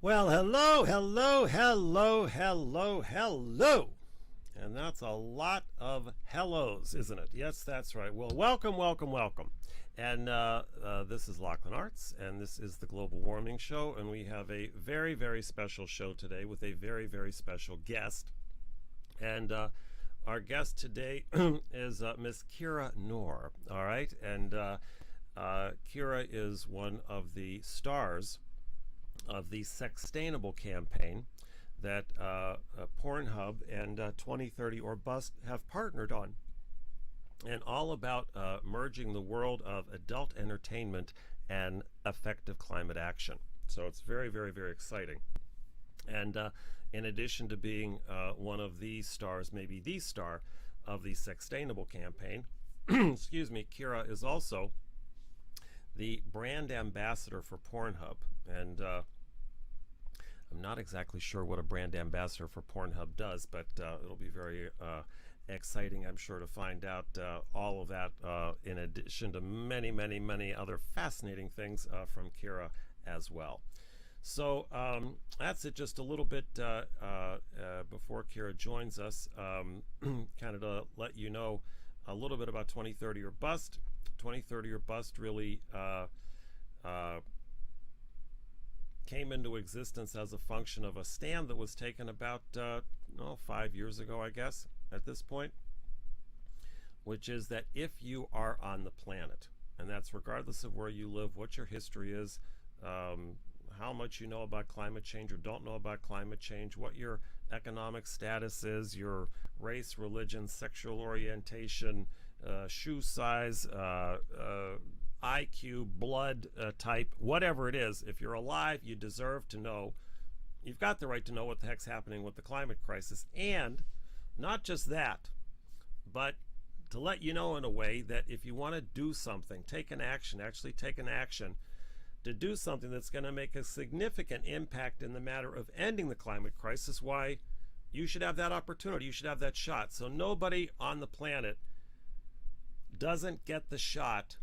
Well, hello, hello, hello, hello, hello. And that's a lot of hellos, isn't it? Yes, that's right. Well, welcome, welcome, welcome. And this is Laughlin Artz, and this is the Global Warming Show. And we have a very, very special show today with a very, very special guest. And our guest today is Miss Kira Noir. All right. And Kira is one of the stars of the Sextainable campaign that Pornhub and 2030 or Bust have partnered on, and all about merging the world of adult entertainment and effective climate action. So it's very, very, very exciting. And in addition to being one of the stars, maybe the star of the Sextainable campaign, excuse me, Kira is also the brand ambassador for Pornhub. And I'm not exactly sure what a brand ambassador for Pornhub does, but it'll be very exciting, I'm sure, to find out all of that in addition to many, many, many other fascinating things from Kira as well. So that's it, just a little bit before Kira joins us, kind of to let you know a little bit about 2030 or Bust. 2030 or Bust really came into existence as a function of a stand that was taken about 5 years ago, I guess, at this point, which is that if you are on the planet, and that's regardless of where you live, what your history is, how much you know about climate change or don't know about climate change, what your economic status is, your race, religion, sexual orientation, shoe size, IQ, blood type, whatever it is, if you're alive, you deserve to know, you've got the right to know what the heck's happening with the climate crisis. And not just that, but to let you know in a way that if you want to do something, take an action, actually take an action, to do something that's going to make a significant impact in the matter of ending the climate crisis, why you should have that opportunity, you should have that shot. So nobody on the planet doesn't get the shot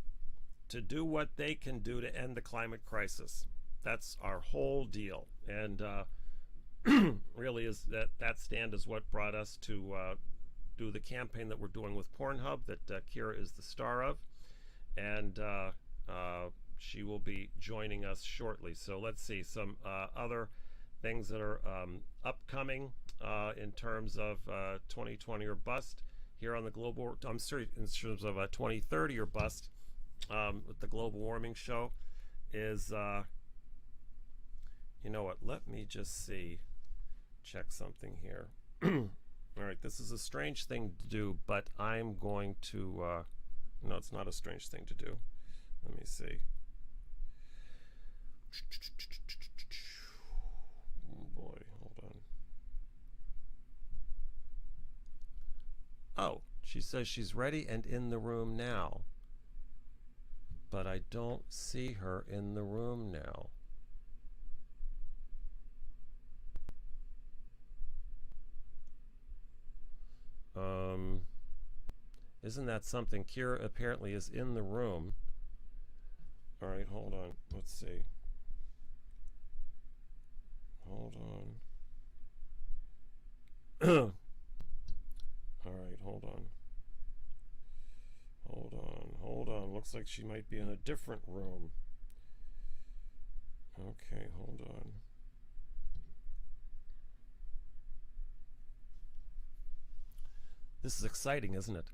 to do what they can do to end the climate crisis. That's our whole deal. And really is that stand is what brought us to do the campaign that we're doing with Pornhub that Kira is the star of. And she will be joining us shortly. So let's see some other things that are upcoming in terms of 2020 or Bust here on the global. I'm sorry, in terms of 2030 or Bust with the Global Warming Show is. You know what? Let me just see. Check something here. All right, this is a strange thing to do, but I'm going to. No, it's not a strange thing to do. Let me see. Oh boy, hold on. Oh, she says she's ready and in the room now. But I don't see her in the room now. Isn't that something? Kira apparently is in the room. All right, hold on. Let's see. Hold on. All right, hold on. Hold on, hold on. Looks like she might be in a different room. Okay, hold on. This is exciting, isn't it?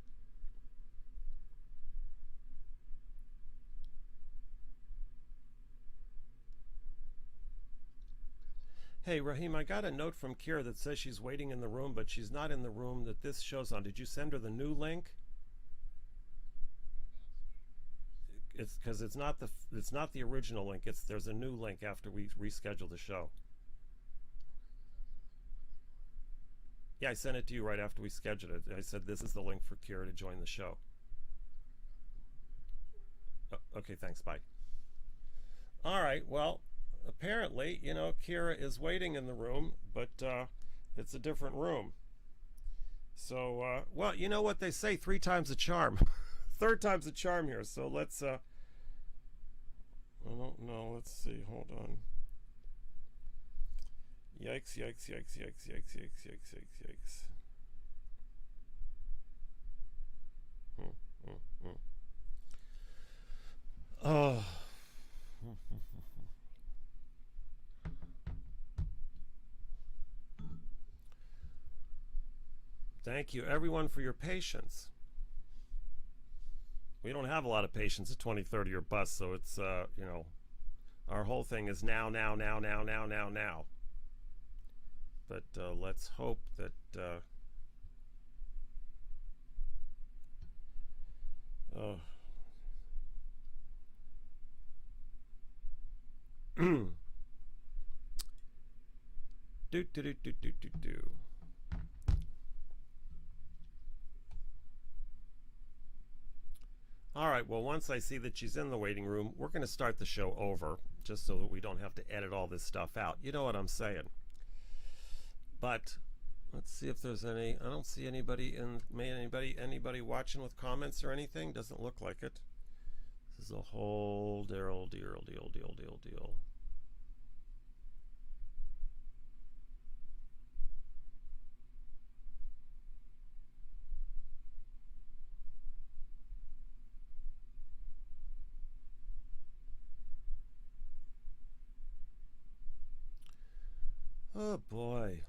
Hey, Raheem, I got a note from Kira that says she's waiting in the room, but she's not in the room that this shows on. Did you send her the new link? It's because it's not the original link. There's a new link after we reschedule the show. Yeah, I sent it to you right after we scheduled it. I said this is the link for Kira to join the show. Okay, thanks. Bye. All right. Well, apparently, Kira is waiting in the room, but it's a different room. So, well, you know what they say, 3 times a charm. Third time's a charm here. So let's, I don't know. Let's see. Hold on. Yikes, yikes, yikes, yikes, yikes, yikes, yikes, yikes, yikes. Oh. Thank you, everyone, for your patience. We don't have a lot of patience at 2030 or bust, so it's, you know, our whole thing is now, now, now, now, now, now, now. But let's hope that do do do do do do do. All right, well, once I see that she's in the waiting room, we're going to start the show over, just so that we don't have to edit all this stuff out. You know what I'm saying? But let's see if there's any. I don't see anybody anybody watching with comments or anything. Doesn't look like it. This is a whole deal. Oh boy.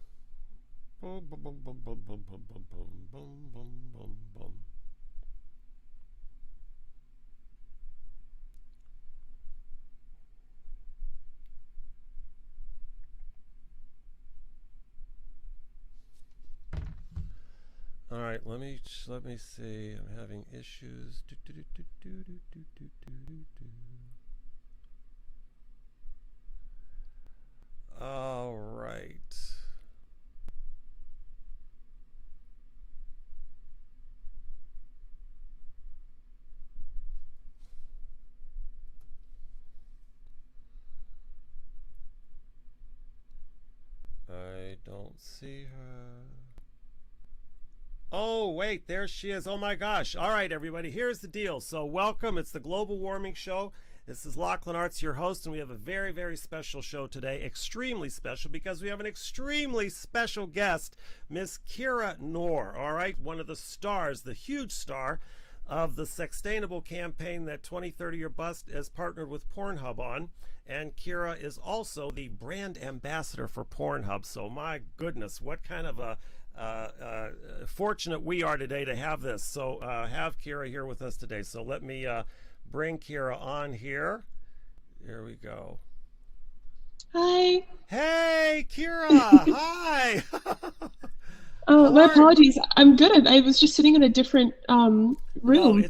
Boom, boom, boom, boom, boom, boom, boom, boom, boom, boom, boom, boom, boom. All right, let me see. I'm having issues. All right. I don't see her. Oh, wait, there she is. Oh my gosh. All right, everybody, here's the deal. So welcome. It's the Global Warming Show. This is Laughlin Artz, your host, and we have a very, very special show today. Extremely special because we have an extremely special guest, Miss Kira Noir, all right? One of the stars, the huge star of the Sextainable campaign that 2030 or Bust has partnered with Pornhub on. And Kira is also the brand ambassador for Pornhub. So my goodness, what kind of a fortunate we are today to have this. So have Kira here with us today. So let me bring Kira on here. Here we go. Hi. Hey, Kira. Hi. Oh, my apologies. I'm good. I was just sitting in a different room.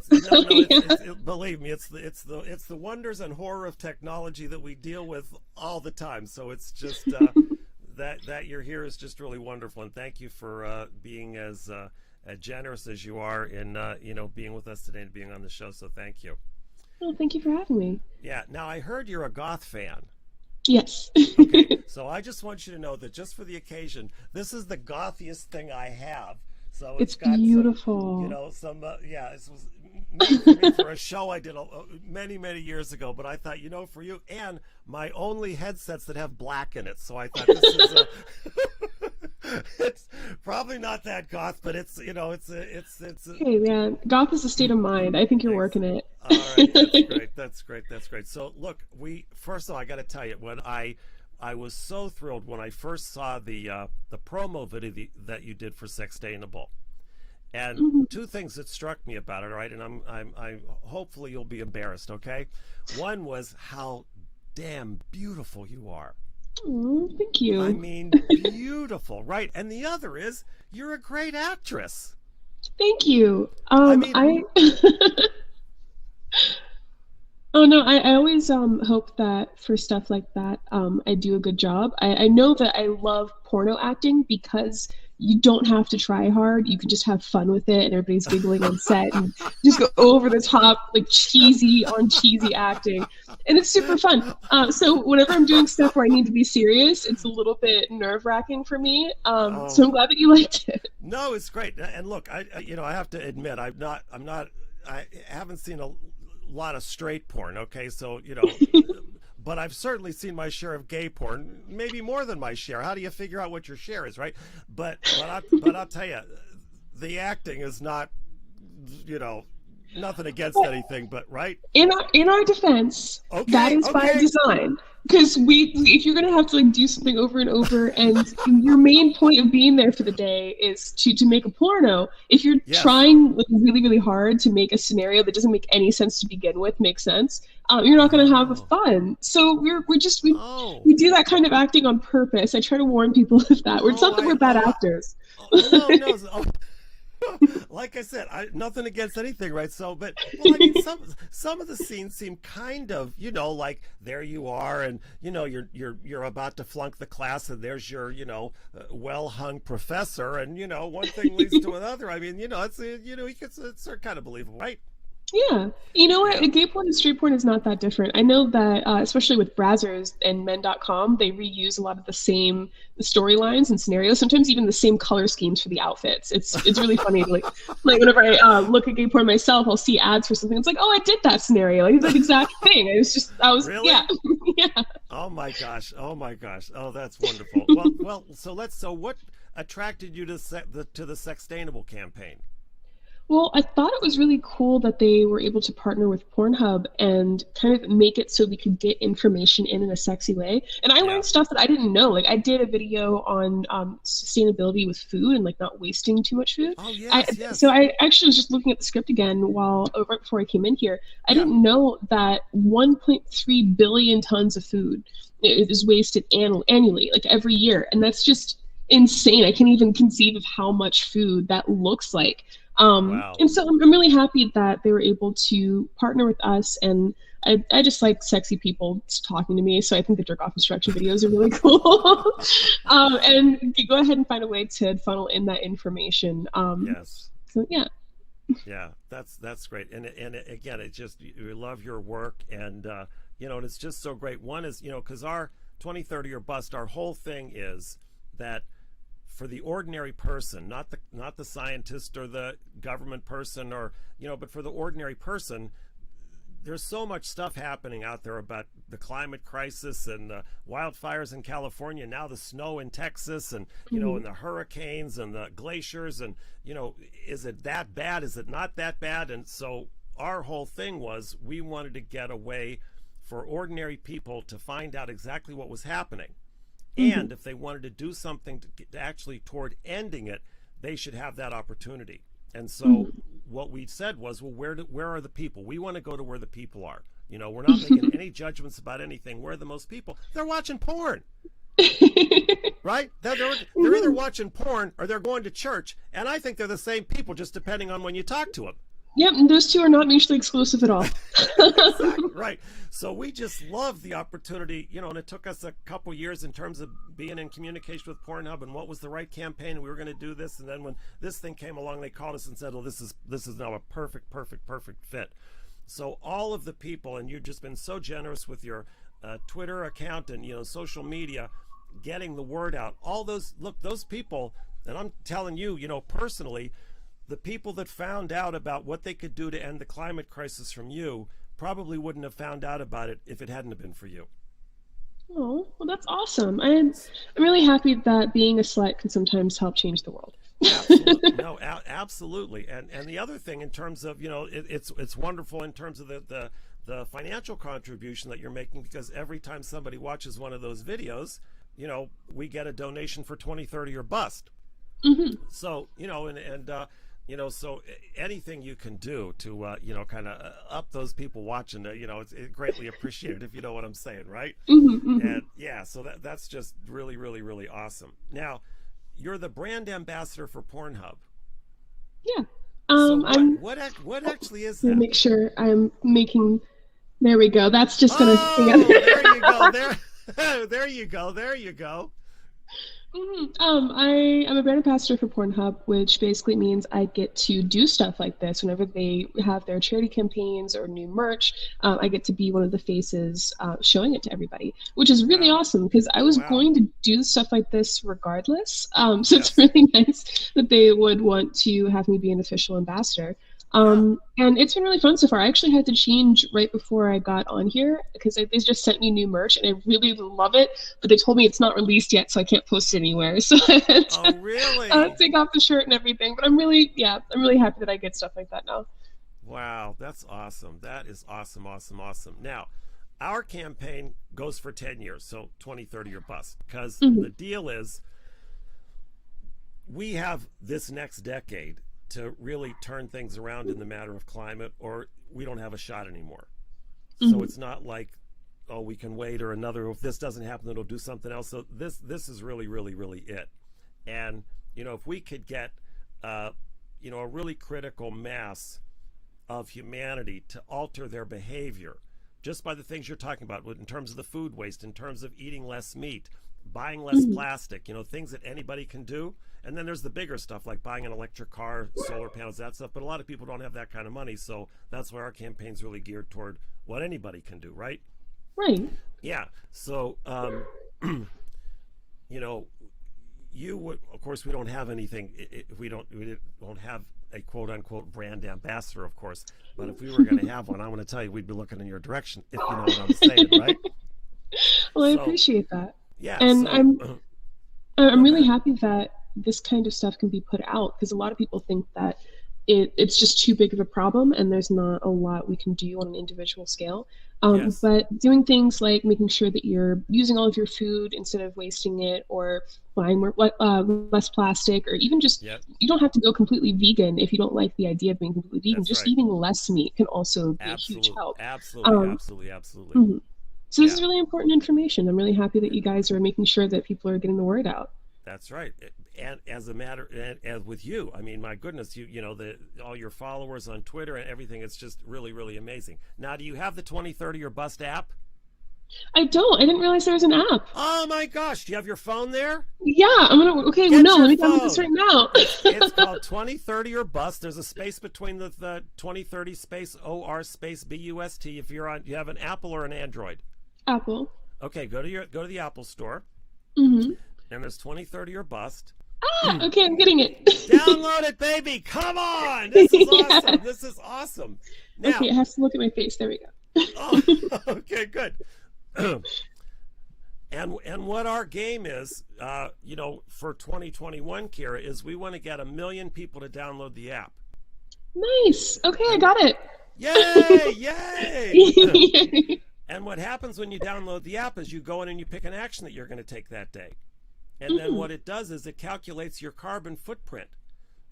Believe me, it's the wonders and horror of technology that we deal with all the time. So it's just that you're here is just really wonderful, and thank you for being as generous as you are in being with us today and being on the show. So thank you. Oh, thank you for having me. Yeah. Now I heard you're a goth fan. Yes. Okay. So I just want you to know that just for the occasion, this is the gothiest thing I have. So it's got beautiful. This was made for me for a show I did many years ago. But I thought, for you, and my only headsets that have black in it. So I thought this is it's probably not that goth, but it's Hey man, goth is a state of mind. I think you're working it. All right, that's great. So look, first of all, I got to tell you, when I was so thrilled when I first saw the promo video that you did for Sextainable, and two things that struck me about it. All right, and I'm hopefully you'll be embarrassed. Okay, one was how damn beautiful you are. Oh, thank you. I mean, beautiful, right? And the other is you're a great actress. Thank you. Oh no, I always hope that for stuff like that, I do a good job. I know that I love porno acting because you don't have to try hard. You can just have fun with it, and everybody's giggling on set and just go over the top, like cheesy acting, and it's super fun. So whenever I'm doing stuff where I need to be serious, it's a little bit nerve-wracking for me. So I'm glad that you liked it. No, it's great. And look, I have to admit, I haven't seen a lot of straight porn. Okay, so but I've certainly seen my share of gay porn, maybe more than my share. How do you figure out what your share is, right? But I'll tell you, the acting is not, nothing against anything, but right. In our defense, Okay, that is by design. Because if you're gonna have to do something over and over, and your main point of being there for the day is to make a porno, if you're trying really really hard to make a scenario that doesn't make any sense to begin with make sense, you're not gonna have fun. So we do that kind of acting on purpose. I try to warn people of that. It's not that we're bad actors. No. Like I said, nothing against anything, right? So, but some of the scenes seem kind of, like there you are, and you're about to flunk the class, and there's your well hung professor, and one thing leads to another. I mean, it's kind of believable, right? Yeah. You know what? Gay porn and straight porn is not that different. I know that, especially with Brazzers and men.com, they reuse a lot of the same storylines and scenarios, sometimes even the same color schemes for the outfits. It's really funny. Like whenever I look at gay porn myself, I'll see ads for something. It's like, oh, I did that scenario. Like, that exact thing. Really? Yeah. Yeah. Oh my gosh. Oh, that's wonderful. Well, so what attracted you to the Sextainable campaign? Well, I thought it was really cool that they were able to partner with Pornhub and kind of make it so we could get information in a sexy way. And I learned stuff that I didn't know. Like, I did a video on sustainability with food and not wasting too much food. Oh, yes. So I actually was just looking at the script again right before I came in here. I didn't know that 1.3 billion tons of food is wasted annually, every year. And that's just insane. I can't even conceive of how much food that looks like. Wow. And so I'm really happy that they were able to partner with us, and I just like sexy people talking to me, so I think the jerk off instruction videos are really cool. And go ahead and find a way to funnel in that information. Yes. So yeah. Yeah, that's great, and again, it just, we love your work, and and it's just so great. One is, because our 2030 or bust, our whole thing is that for the ordinary person, not the scientist or the government person, or but for the ordinary person, there's so much stuff happening out there about the climate crisis and the wildfires in California, now the snow in Texas, and and the hurricanes and the glaciers, and is it that bad? Is it not that bad? And so our whole thing was, we wanted to get a way for ordinary people to find out exactly what was happening. And if they wanted to do something to actually toward ending it, they should have that opportunity. And so what we said was, well, where are the people? We want to go to where the people are. We're not making any judgments about anything. Where are the most people? They're watching porn. Right? They're either watching porn or they're going to church. And I think they're the same people, just depending on when you talk to them. Yep, and those two are not mutually exclusive at all. Exactly, right. So we just love the opportunity, and it took us a couple years in terms of being in communication with Pornhub and what was the right campaign, and we were going to do this. And then when this thing came along, they called us and said, well, this is now a perfect fit. So all of the people, and you've just been so generous with your Twitter account and social media, getting the word out. All those people, and I'm telling you, personally, the people that found out about what they could do to end the climate crisis from you probably wouldn't have found out about it if it hadn't have been for you. Oh, well, that's awesome. I'm really happy that being a slut can sometimes help change the world. Absolutely. No, absolutely. And the other thing, in terms of, it's wonderful in terms of the financial contribution that you're making, because every time somebody watches one of those videos, we get a donation for 2030 or bust. So, so anything you can do to, kind of up those people watching, it's greatly appreciated, if you know what I'm saying, right? And yeah, so that's just really, really, really awesome. Now, you're the brand ambassador for Pornhub. Yeah. So what actually is that? Make sure I'm making. There we go. That's just gonna. There you go. There you go. There you go. I am a brand ambassador for Pornhub, which basically means I get to do stuff like this whenever they have their charity campaigns or new merch. I get to be one of the faces showing it to everybody, which is really awesome, because I was going to do stuff like this regardless. So it's really nice that they would want to have me be an official ambassador. Yeah. And it's been really fun so far. I actually had to change right before I got on here because they just sent me new merch and I really love it, but they told me it's not released yet, so I can't post it anywhere. So I had Oh, to really? take off the shirt and everything. But I'm really, yeah, I'm really happy that I get stuff like that now. Wow, that's awesome. That is awesome, awesome, awesome. Now, our campaign goes for 10 years, so 2030 or bust. Because Hmm. the deal is, we have this next decade to really turn things around in the matter of climate, or we don't have a shot anymore. So Hmm. it's not like, oh, we can wait, or another, if this doesn't happen, then it'll do something else. So this is really, really, really it. And, if we could get, uh, a really critical mass of humanity to alter their behavior just by the things you're talking about in terms of the food waste, in terms of eating less meat, buying less Hmm. plastic, things that anybody can do. And then there's the bigger stuff like buying an electric car, solar panels, that stuff. But a lot of people don't have that kind of money. So that's why our campaign's really geared toward what anybody can do, right? Right. Yeah. So, you know, you would, of course, we don't have anything. We don't have a quote unquote brand ambassador, of course. But if we were going to have one, I want to tell you, we'd be looking in your direction, if you know what I'm saying, right? Well, I So, appreciate that. yeah. And So, I'm no, go really ahead. happy that this kind of stuff can be put out because a lot of people think that it's just too big of a problem and there's not a lot we can do on an individual scale. Yes. But doing things like making sure that you're using all of your food instead of wasting it, or buying more, less plastic, or even just Yep. you don't have to go completely vegan if you don't like the idea of being completely vegan. That's Just right. eating less meat can also be a huge Absolutely. help. Absolutely. Um, Absolutely. Absolutely. mhm. So this Yeah. is really important information. I'm really happy that you guys are making sure that people are getting the word out. That's right. And as a matter, and as with you, I mean, my goodness, the all your followers on Twitter and everything, it's just really, really amazing. Now, do you have the 2030 or Bust app? I don't. I didn't realize there was an app. Oh my gosh, do you have your phone there? Yeah, I'm gonna. Okay, well, Get no, your let me download this right phone. now. It's called 2030 or Bust. There's a space between the 2030 space OR space BUST if you have an Apple or an Android. Apple. Okay, go to the Apple store Mm-hmm. and there's 2030 or Bust. Ah, okay, I'm getting it. Download it, baby. Come on. This is Yeah. awesome. This is awesome. Okay, Now, it has to look at my face. There we oh, go. okay, good. And what our game is, for 2021, Kira, is we want to get 1 million people to download the app. Nice. Okay, I And got it. yay, yay! And what happens when you download the app is you go in and you pick an action that you're going to take that day. And then Mm, what it does is it calculates your carbon footprint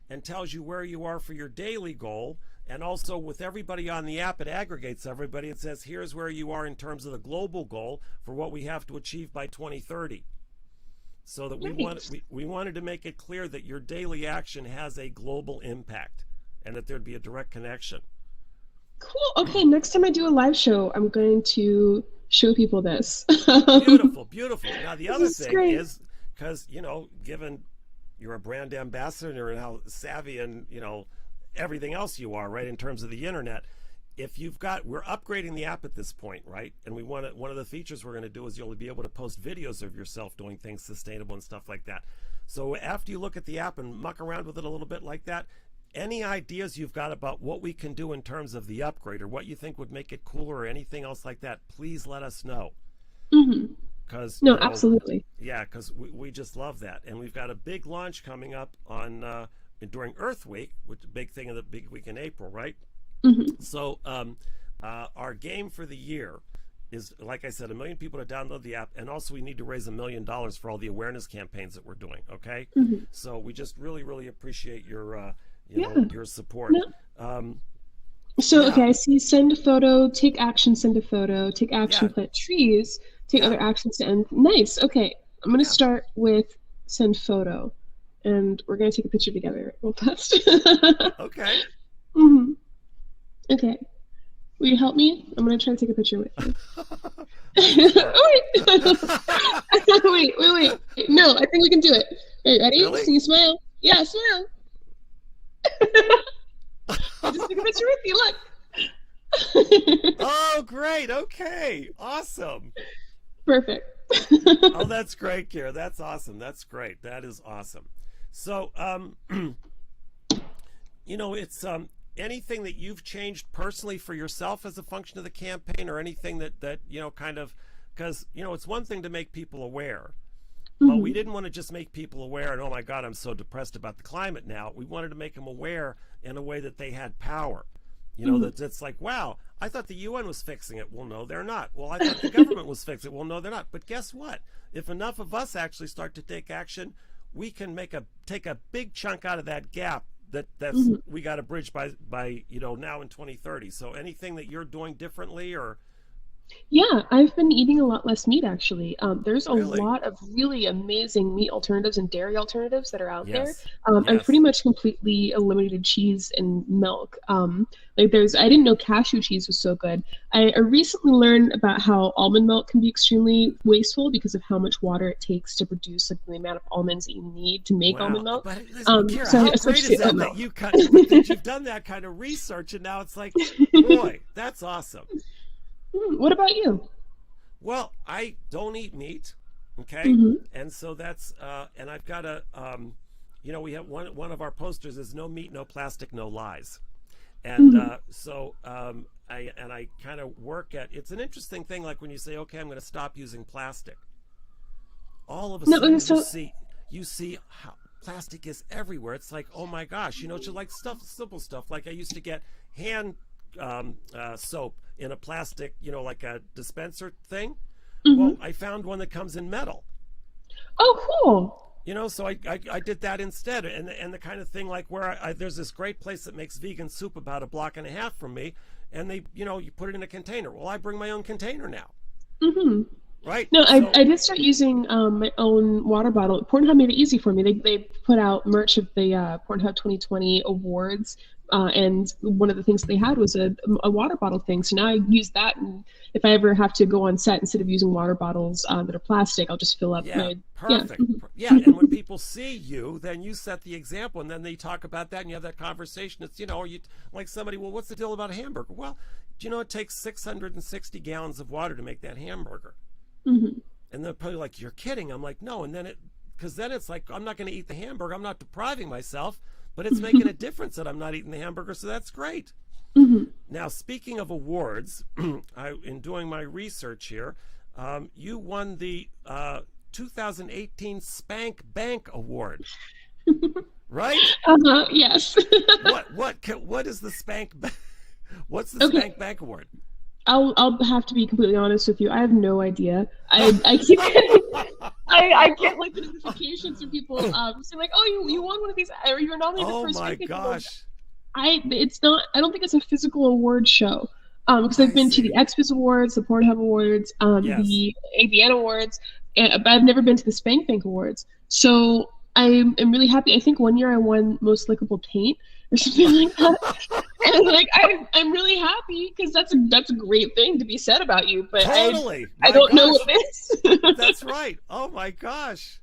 and tells you where you are for your daily goal. And also with everybody on the app, it aggregates everybody. It says, here's where you are in terms of the global goal for what we have to achieve by 2030. So that nice. we wanted to make it clear that your daily action has a global impact and that there'd be a direct connection. Cool. Okay, next time I do a live show, I'm going to show people this. Beautiful, beautiful. Now the This other is thing great. is, because given you're a brand ambassador and how savvy and everything else you are, right, in terms of the internet. If we're upgrading the app at this point, right, and one of the features we're going to do is you'll be able to post videos of yourself doing things sustainable and stuff like that. So after you look at the app and muck around with it a little bit like that, any ideas you've got about what we can do in terms of the upgrade or what you think would make it cooler or anything else like that, please let us know. Hmm. Because No, absolutely. yeah, because we just love that. And we've got a big launch coming up on during Earth Week, which is a big thing of the big week in April, right? Hmm. So our game for the year is, like I said, 1 million people to download the app, and also we need to raise $1 million for all the awareness campaigns that we're doing. Okay, Hmm. so we just really, really appreciate your Yeah. your support. No. Um, So, okay, yeah, I see send a photo, take action, send a photo, take action, yeah, plant trees, take yeah, other actions to end. Nice. Okay, I'm going to yeah. start with send photo, and we're going to take a picture together real fast. Okay. Hmm. Okay, will you help me? I'm going to try to take a picture with you. Sure. Oh, wait. wait. No, I think we can do it. Are you ready? Really? Can you smile? Yeah, smile. I just took a picture with you. Look. Oh, great. Okay. Awesome. Perfect. Oh, that's great, Kira. That's awesome. That's great. That is awesome. So, it's anything that you've changed personally for yourself as a function of the campaign, or anything that kind of, because it's one thing to make people aware, but we didn't want to just make people aware and, oh my God, I'm so depressed about the climate now. We wanted to make them aware in a way that they had power. That it's like, wow, I thought the UN was fixing it. Well, no, they're not. Well, I thought the government was fixing it. Well, no, they're not. But guess what? If enough of us actually start to take action, we can take a big chunk out of that gap that's we got to bridge by now in 2030. So anything that you're doing differently, or? Yeah, I've been eating a lot less meat actually. There's a Really? lot of really amazing meat alternatives and dairy alternatives that are out there. Yes. I've Yes. pretty much completely eliminated cheese and milk. I didn't know cashew cheese was so good. I recently learned about how almond milk can be extremely wasteful because of how much water it takes to produce like the amount of almonds that you need to make Wow. almond milk. But listen, Kira, So how I switched great is to that oat that milk. that you've done that kind of research, and now it's like, boy, that's awesome. What about you? Well, I don't eat meat, okay, Hmm. and so that's and I've got we have one of our posters is no meat, no plastic, no lies, and Hmm. I kind of work at. It's an interesting thing, like when you say, okay, I'm going to stop using plastic. All of a No, sudden, so you see how plastic is everywhere. It's like, oh my gosh, just like simple stuff. Like I used to get hand soap in a plastic, like a dispenser thing. mhm. Well, I found one that comes in metal. Oh, cool. So I did that instead, and the kind of thing like where there's this great place that makes vegan soup about a block and a half from me, and they you put it in a container. Well, I bring my own container now, Hmm. right? No, So I did start using my own water bottle. Pornhub made it easy for me. They put out merch of the Pornhub 2020 awards, and one of the things they had was a water bottle thing. So now I use that, and if I ever have to go on set, instead of using water bottles that are plastic, I'll just fill up yeah, my perfect. Yeah, and when people see you, then you set the example, and then they talk about that, and you have that conversation. It's or you like somebody. Well, what's the deal about a hamburger? Well, it takes 660 gallons of water to make that hamburger. Hmm. And they're probably like, you're kidding. I'm like, no. And then because then it's like, I'm not going to eat the hamburger. I'm not depriving myself, but it's making a difference that I'm not eating the hamburger. So that's great. Hmm. Now, speaking of awards, in doing my research here, you won the 2018 Spank Bank Award, right? Yes. What is the Spank? What's the Okay. Spank Bank Award? I'll have to be completely honest with you. I have no idea. I keep getting I get like the notifications from people saying like, oh, you won one of these, or you're nominated Oh for a my speaking award. gosh! It's not. I don't think it's a physical award show. Because I I've been to the see. XBiz Awards, the Pornhub Awards, Yes. the AVN Awards, but I've never been to the Spank Bank Awards. So I'm really happy. I think one year I won Most Lickable Taint or something like that. And like I'm really happy because that's a great thing to be said about you. But Totally. I My don't know gosh. what it is. That's right. Oh my gosh.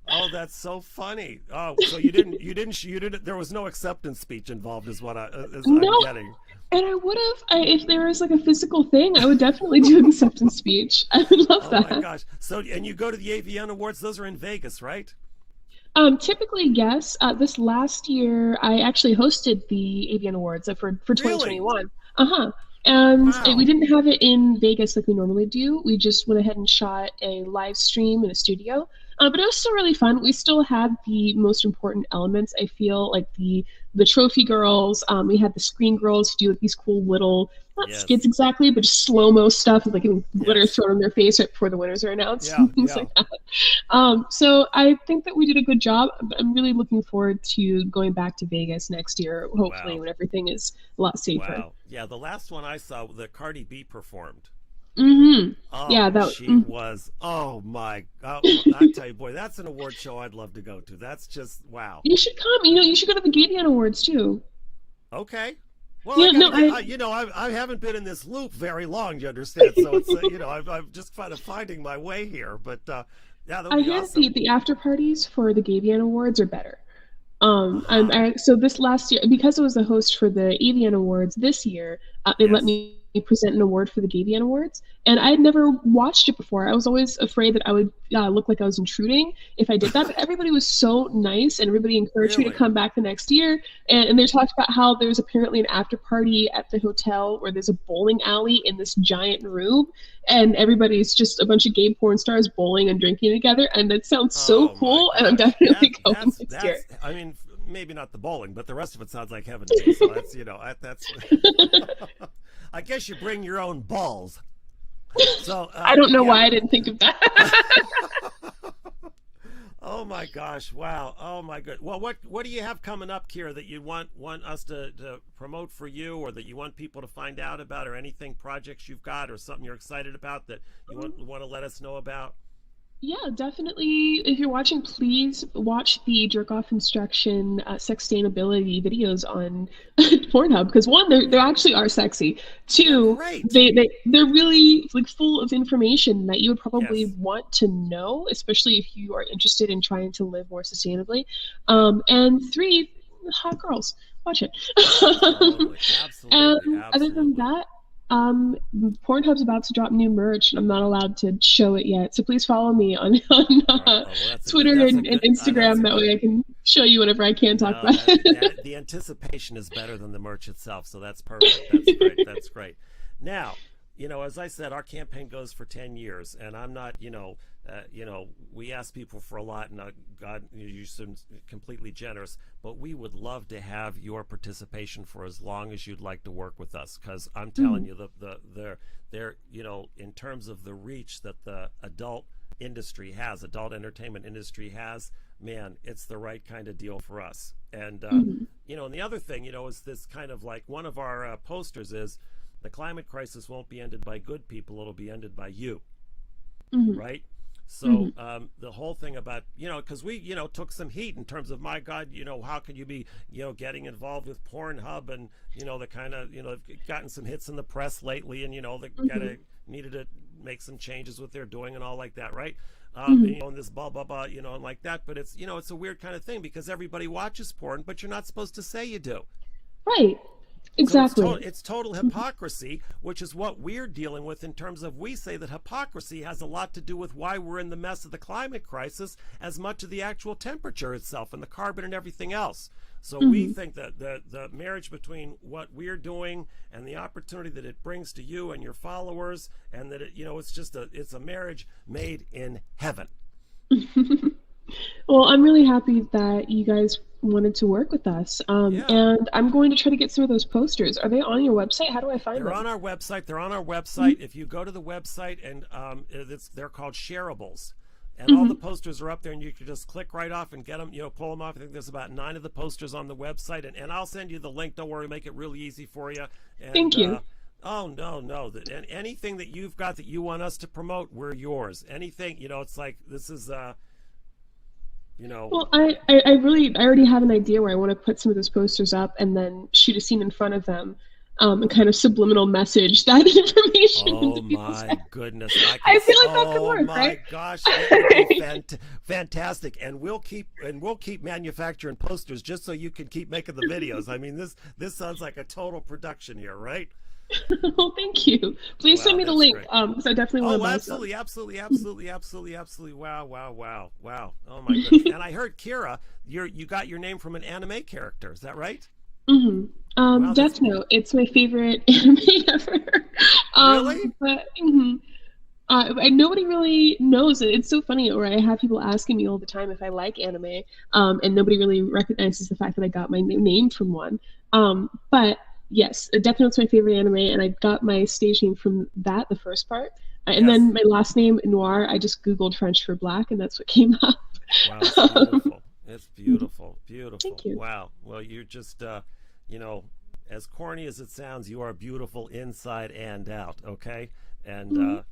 Oh, that's so funny. Oh, so you didn't. There was no acceptance speech involved, is what I'm No, getting. and I would have if there was like a physical thing, I would definitely do an acceptance speech. I would love Oh my that. gosh. So, and you go to the AVN Awards. Those are in Vegas, right? Typically, yes. This last year, I actually hosted the AVN Awards for Really? 2021. Uh-huh. And we Wow. didn't have it in Vegas like we normally do. We just went ahead and shot a live stream in a studio. But it was still really fun. We still had the most important elements, I feel, like the trophy girls. We had the screen girls who do like these cool little, not skits Yes. exactly, but just slow-mo stuff, like getting glitter Yes. thrown in their face right before the winners are announced Yeah. and things Yeah. like that. So I think that we did a good job. I'm really looking forward to going back to Vegas next year, hopefully Wow. when everything is a lot safer. Wow. Yeah. The last one I saw, the Cardi B performed. Hmm. Yeah, Oh, that. she was. Oh my. Oh, I tell you, boy, that's an award show I'd love to go to. That's just wow. You should come. You should go to the Gavian Awards too. Okay. Well, I Yeah, gotta no, get. I I haven't been in this loop very long. You understand? So it's I'm just kind of finding my way here. But yeah, that would I be hear that awesome. the after parties for the Gavian Awards are better. Uh-huh. So this last year, because I was the host for the Avian Awards this year, they let Yes. me present an award for the Gavian Awards, and I had never watched it before. I was always afraid that I would look like I was intruding if I did that. But everybody was so nice, and everybody encouraged me to Really? come back the next year. And they talked about how there's apparently an after party at the hotel where there's a bowling alley in this giant room, and everybody's just a bunch of gay porn stars bowling and drinking together, and that sounds so Oh my cool. And I'm gosh. definitely going next year. I mean, maybe not the bowling, but the rest of it sounds like heaven to me. So that's, that's. I guess you bring your own balls. So I don't know yeah. why I didn't think of that. Oh my gosh! Wow! Oh my good. Well, what do you have coming up, Kira, that you want us to promote for you, or that you want people to find out about, or anything projects you've got, or something you're excited about that you want to let us know about? Yeah, definitely. If you're watching, please watch the jerk off instruction sextainability videos on Pornhub, because one, they actually are sexy. They're Two, great. they're really like full of information that you would probably Yes. want to know, especially if you are interested in trying to live more sustainably. Yeah. And three, hot girls. Watch it. Totally. Absolutely. And other than Absolutely. that, Pornhub's about to drop new merch, and I'm not allowed to show it yet. So please follow me on, All right. Oh, well, that's a good. Twitter That's a and good. That's Instagram. a That way good. I can show you whenever I can talk No, about it. the anticipation is better than the merch itself, so that's perfect. That's great. That's great. Now, as I said, our campaign goes for 10 years, and I'm not, we ask people for a lot, and God, you're so completely generous, but we would love to have your participation for as long as you'd like to work with us, because I'm telling Mhm. you, they're, in terms of the reach that the adult entertainment industry has, man, it's the right kind of deal for us. And Mhm. and the other thing, is this kind of like one of our posters is the climate crisis won't be ended by good people; it'll be ended by you, Mhm. right? So Mhm. the whole thing about because we took some heat in terms of, my God, how could you be getting involved with Pornhub, and the kind of gotten some hits in the press lately, and the kind Mhm. of needed to make some changes with their doing and all like that, right? Mhm. And this blah blah blah, and like that. But it's it's a weird kind of thing because everybody watches porn, but you're not supposed to say you do. Right. So Exactly. it's total hypocrisy, which is what we're dealing with in terms of, we say that hypocrisy has a lot to do with why we're in the mess of the climate crisis, as much of the actual temperature itself and the carbon and everything else. So we Mhm. think that the marriage between what we're doing and the opportunity that it brings to you and your followers, and that it's a marriage made in heaven. Well, I'm really happy that you guys wanted to work with us. Yeah. And I'm going to try to get some of those posters. Are they on your website? How do I find They're them? on our website. They're on our Mhm. website. If you go to the website, and they're called shareables, and all the Mhm. posters are up there, and you can just click right off and get them. Pull them off. I think there's about 9 of the posters on the website, and I'll send you the link. Don't worry, make it really easy for you. And Thank you. oh no, no, and anything that you've got that you want us to promote, we're yours. Anything, it's like this is you know. Well, I already have an idea where I want to put some of those posters up and then shoot a scene in front of them, and kind of subliminal message that information Oh into people's my heads. goodness! I feel like that could Oh work, my right? gosh, it would be fantastic, and we'll keep manufacturing posters just so you can keep making the videos. I mean, this sounds like a total production here, right? Well, thank you. Please send Wow, me the that's link, great. because I definitely want to Oh, buy some. absolutely, absolutely, absolutely, absolutely, absolutely. Wow, wow, wow, wow. Oh my goodness! And I heard, Kira, you got your name from an anime character. Is that right? Hmm. Wow, that's Death Note. It's my favorite anime ever. really. But and nobody really knows it. It's so funny, or I have people asking me all the time if I like anime, and nobody really recognizes the fact that I got my name from one. But yes, Death Note's my favorite anime, and I got my stage name from that, the first part. And Yes. then my last name, Noir, I just Googled French for black, and that's what came up. Wow, it's Um, beautiful. It's beautiful, beautiful. Thank you. Wow. Well, you're just, you know, as corny as it sounds, you are beautiful inside and out. Okay, and Mm,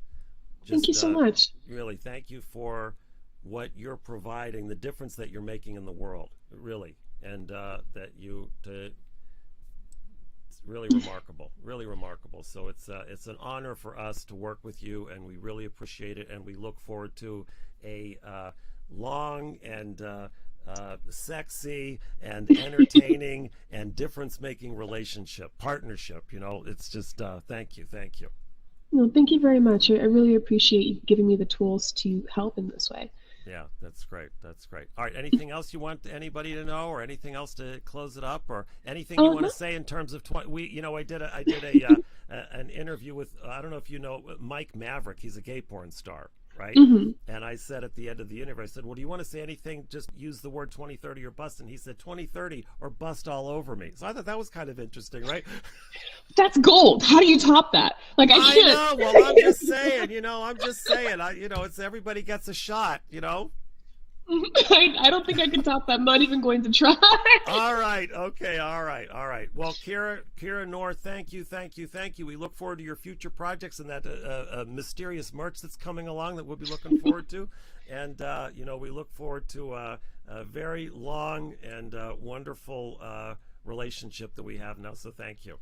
Thank you just so much. really thank you for what you're providing, the difference that you're making in the world, really, and that it's really remarkable, really remarkable. So it's an honor for us to work with you, and we really appreciate it, and we look forward to a long and sexy and entertaining and difference-making relationship, partnership. It's just thank you, thank you. No, thank you very much. I really appreciate you giving me the tools to help in this way. Yeah, that's great. That's great. All right. Anything else you want anybody to know, or anything else to close it up, or anything you want to say in terms of I did an interview with I don't know if you know Mike Maverick. He's a gay porn star, right? Mm-hmm. And I said at the end of the interview, I said, "Well, do you want to say anything? Just use the word 2030 or bust." And he said, "2030 or bust all over me." So I thought that was kind of interesting, right? That's gold. How do you top that? Like I can't. I know. Well, I'm just saying. It's everybody gets a shot. I don't think I can top that. I'm not even going to try. All right. Okay. All right. Well, Kira Noir, thank you. We look forward to your future projects and that mysterious merch that's coming along that we'll be looking forward to. And, we look forward to a very long and wonderful relationship that we have now. So thank you.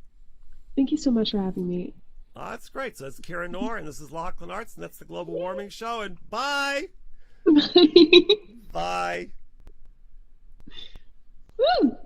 Thank you so much for having me. That's great. So it's Kira Noir, and this is Laughlin Artz, and that's the Global Warming Show. And bye. Bye. Bye. Woo!